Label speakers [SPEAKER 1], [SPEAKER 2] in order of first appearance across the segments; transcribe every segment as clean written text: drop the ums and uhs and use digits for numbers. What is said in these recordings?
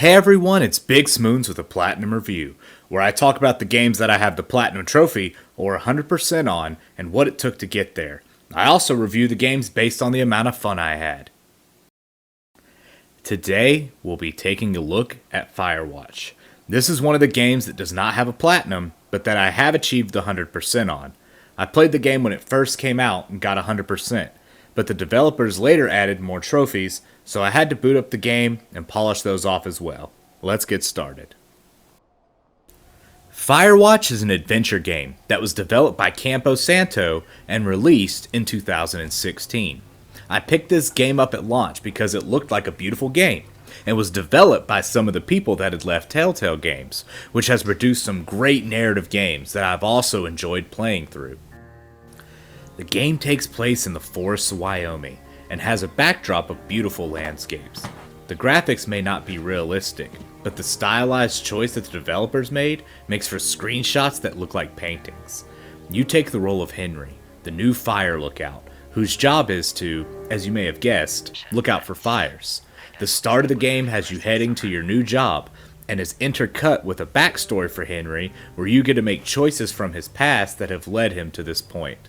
[SPEAKER 1] Hey everyone, it's BigSmoons with a Platinum Review, where I talk about the games that I have the Platinum Trophy, or 100% on, and what it took to get there. I also review the games based on the amount of fun I had. Today, we'll be taking a look at Firewatch. This is one of the games that does not have a Platinum, but that I have achieved 100% on. I played the game when it first came out and got 100%, but the developers later added more trophies, so I had to boot up the game and polish those off as well. Let's get started. Firewatch is an adventure game that was developed by Campo Santo and released in 2016. I picked this game up at launch because it looked like a beautiful game and was developed by some of the people that had left Telltale Games, which has produced some great narrative games that I've also enjoyed playing through. The game takes place in the forests of Wyoming and has a backdrop of beautiful landscapes. The graphics may not be realistic, but the stylized choice that the developers made makes for screenshots that look like paintings. You take the role of Henry, the new fire lookout, whose job is to, as you may have guessed, look out for fires. The start of the game has you heading to your new job and is intercut with a backstory for Henry where you get to make choices from his past that have led him to this point.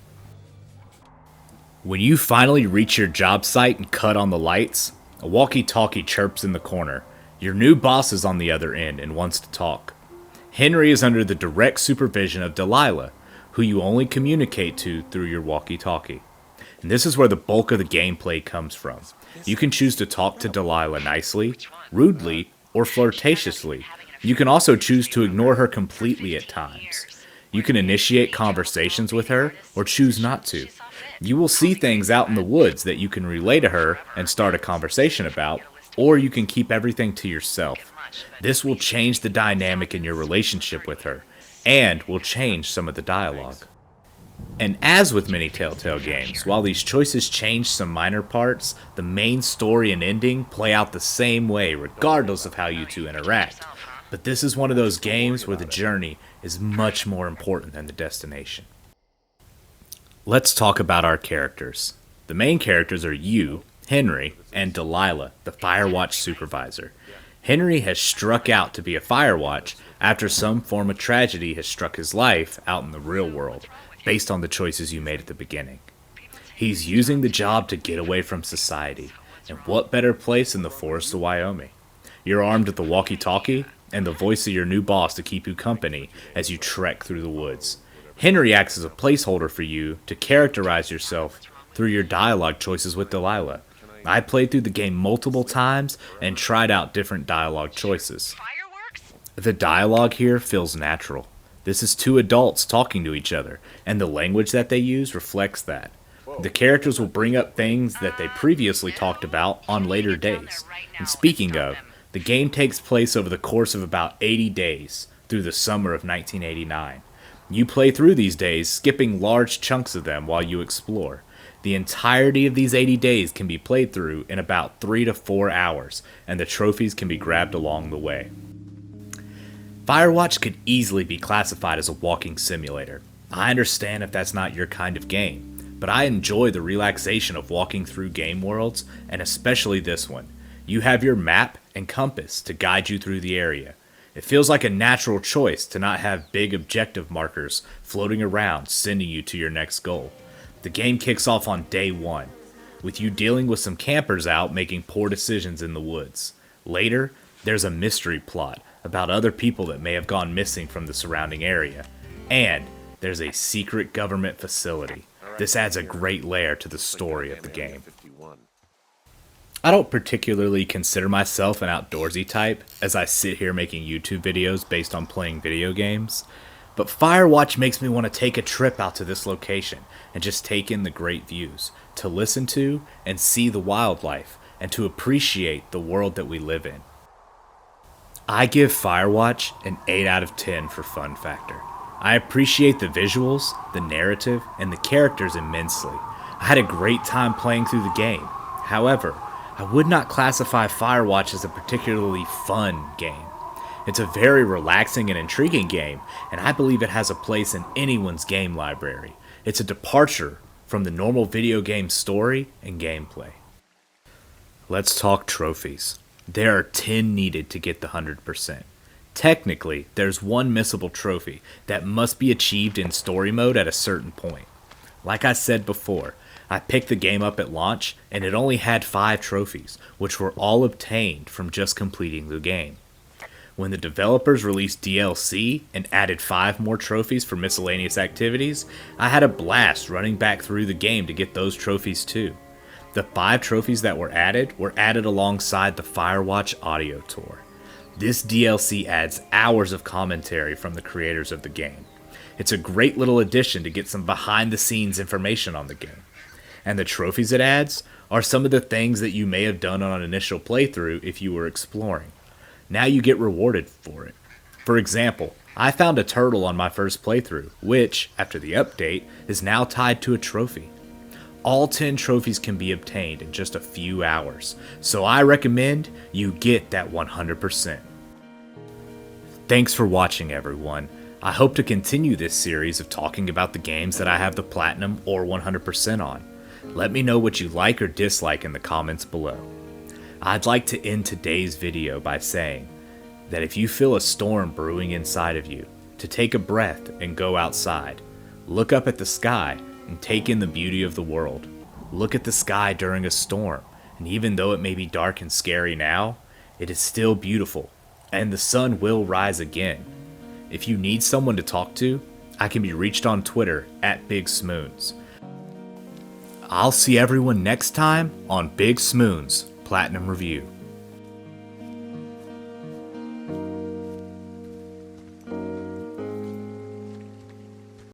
[SPEAKER 1] When you finally reach your job site and cut on the lights, a walkie-talkie chirps in the corner. Your new boss is on the other end and wants to talk. Henry is under the direct supervision of Delilah, who you only communicate to through your walkie-talkie. And this is where the bulk of the gameplay comes from. You can choose to talk to Delilah nicely, rudely, or flirtatiously. You can also choose to ignore her completely at times. You can initiate conversations with her or choose not to. You will see things out in the woods that you can relay to her and start a conversation about, or you can keep everything to yourself. This will change the dynamic in your relationship with her, and will change some of the dialogue. And as with many Telltale games, while these choices change some minor parts, the main story and ending play out the same way regardless of how you two interact. But this is one of those games where the journey is much more important than the destination. Let's talk about our characters. The main characters are you, Henry, and Delilah, the Firewatch supervisor. Henry has struck out to be a Firewatch after some form of tragedy has struck his life out in the real world, based on the choices you made at the beginning. He's using the job to get away from society, and what better place than the forests of Wyoming? You're armed with the walkie-talkie and the voice of your new boss to keep you company as you trek through the woods. Henry acts as a placeholder for you to characterize yourself through your dialogue choices with Delilah. I played through the game multiple times and tried out different dialogue choices. The dialogue here feels natural. This is two adults talking to each other, and the language that they use reflects that. The characters will bring up things that they previously talked about on later days. And speaking of, the game takes place over the course of about 80 days through the summer of 1989. You play through these days, skipping large chunks of them while you explore. The entirety of these 80 days can be played through in about 3 to 4 hours, and the trophies can be grabbed along the way. Firewatch could easily be classified as a walking simulator. I understand if that's not your kind of game, but I enjoy the relaxation of walking through game worlds, and especially this one. You have your map and compass to guide you through the area. It feels like a natural choice to not have big objective markers floating around sending you to your next goal. The game kicks off on day 1, with you dealing with some campers out making poor decisions in the woods. Later, there's a mystery plot about other people that may have gone missing from the surrounding area. And there's a secret government facility. This adds a great layer to the story of the game. I don't particularly consider myself an outdoorsy type, as I sit here making YouTube videos based on playing video games, but Firewatch makes me want to take a trip out to this location and just take in the great views, to listen to and see the wildlife, and to appreciate the world that we live in. I give Firewatch an 8 out of 10 for fun factor. I appreciate the visuals, the narrative, and the characters immensely. I had a great time playing through the game. However, I would not classify Firewatch as a particularly fun game. It's a very relaxing and intriguing game, and I believe it has a place in anyone's game library. It's a departure from the normal video game story and gameplay. Let's talk trophies. There are 10 needed to get the 100%. Technically, there's one missable trophy that must be achieved in story mode at a certain point. Like I said before, I picked the game up at launch and it only had 5 trophies, which were all obtained from just completing the game. When the developers released DLC and added 5 more trophies for miscellaneous activities, I had a blast running back through the game to get those trophies too. The 5 trophies that were added alongside the Firewatch audio tour. This DLC adds hours of commentary from the creators of the game. It's a great little addition to get some behind the scenes information on the game. And the trophies it adds are some of the things that you may have done on an initial playthrough if you were exploring. Now you get rewarded for it. For example, I found a turtle on my first playthrough, which, after the update, is now tied to a trophy. All 10 trophies can be obtained in just a few hours, so I recommend you get that 100%. Thanks for watching, everyone. I hope to continue this series of talking about the games that I have the Platinum or 100% on. Let me know what you like or dislike in the comments below. I'd like to end today's video by saying that if you feel a storm brewing inside of you, to take a breath and go outside. Look up at the sky and take in the beauty of the world. Look at the sky during a storm, and even though it may be dark and scary now, it is still beautiful, and the sun will rise again. If you need someone to talk to, I can be reached on Twitter at BigSmoons. I'll see everyone next time on BigSmoons Platinum Review.